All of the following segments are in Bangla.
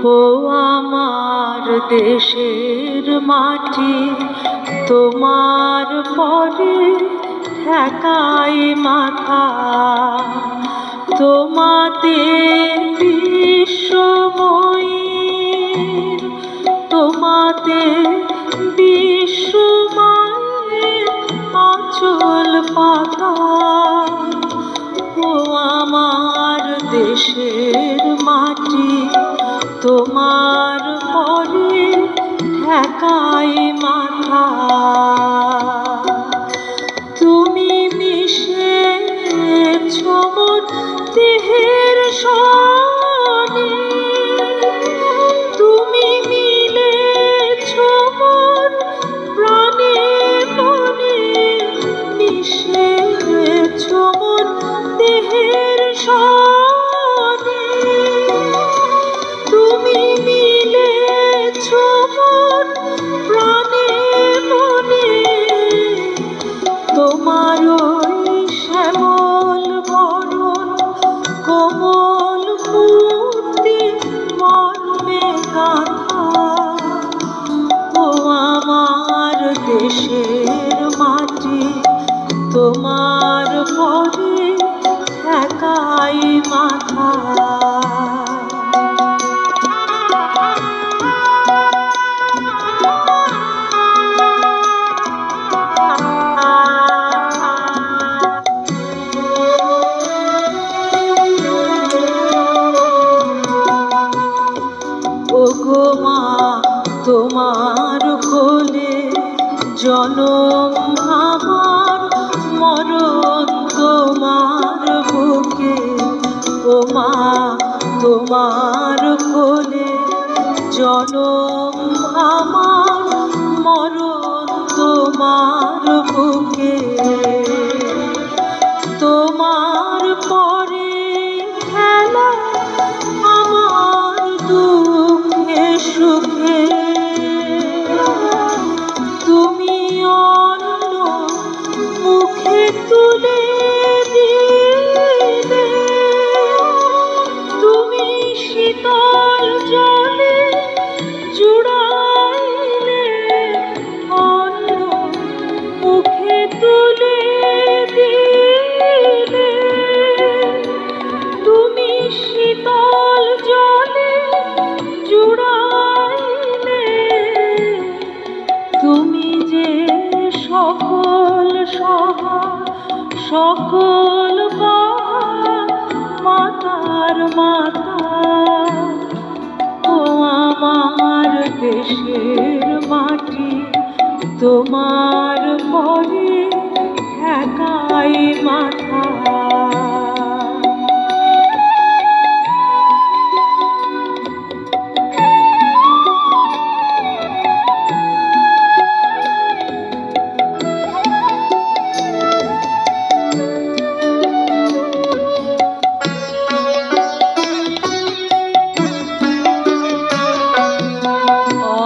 ও আমার দেশের মাটি, তোমার পরে ঠেকাই মাথা। তোমাতে বিশ্বময়ীর, তোমাতে বিশ্বময়ের আঁচল পাতা। ও আমার দেশের মাটি, তোমার পরে ঠেকাই মাথা। তুমি মিশেছ মোর দেহের সনে, তুমি মিলেছ মোর প্রাণে মনে, মিশেছ মোর দেহের সনে। তুমি মিলেছ মোর প্রাণে মনে, তোমার ওই শ্যামল বরণ কোমল মূর্তি মর্মে গাঁথা। ও আমার দেশের মাটি, তোমার পরে ঠেকাই মাথা। ওগো মা, তোমার কোলে জনম আমার, মরণ তোমার বুকে। ও মা, তোমার কোলে জনম আমার, মরণ তোমার বুকে। তোমার পরে খেলা আমার দুঃখে সুখে, তুমি অন্ন মুখে তুলে দিলে, তুমি শীতল জলে জুড়াইলে, অন্ন মুখে তুলে দিলে, তুমি শীতল জলে জুড়াইলে। তুমি যে সকল সহা সকল পাহা মাতার মাতা। ও আমার দেশের মাটি, তোমার পরে ঠেকাই মাথা।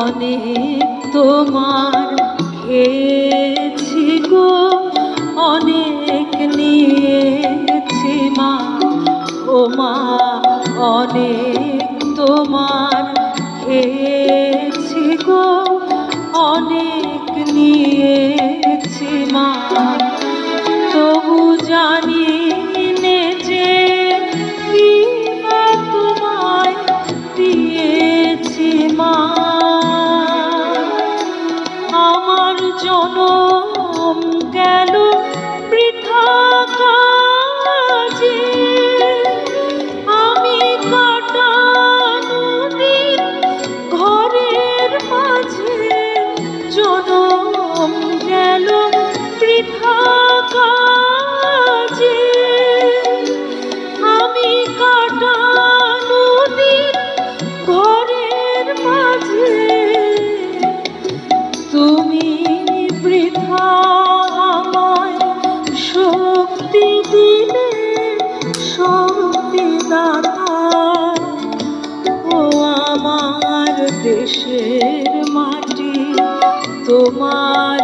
অনেক তোমার খেয়েছি গো, অনেক নিয়েছি মা। ও মা, অনেক তোমার খেয়েছি গো, অনেক নিয়েছি মা। তবু জানি নে যে কি বা তোমায় দিয়েছি মা। আমার জনম গেল বৃথা কাজে, আমি কাটানো দিন ঘরের মাঝে। জনম গেল বৃথা কাজে, আমি কাটানো দিন ঘরের মাঝে। তুমি বৃথা আমায় শক্তি দিলে, শক্তি দাতা। ও আমার দেশের মাটি, তোমার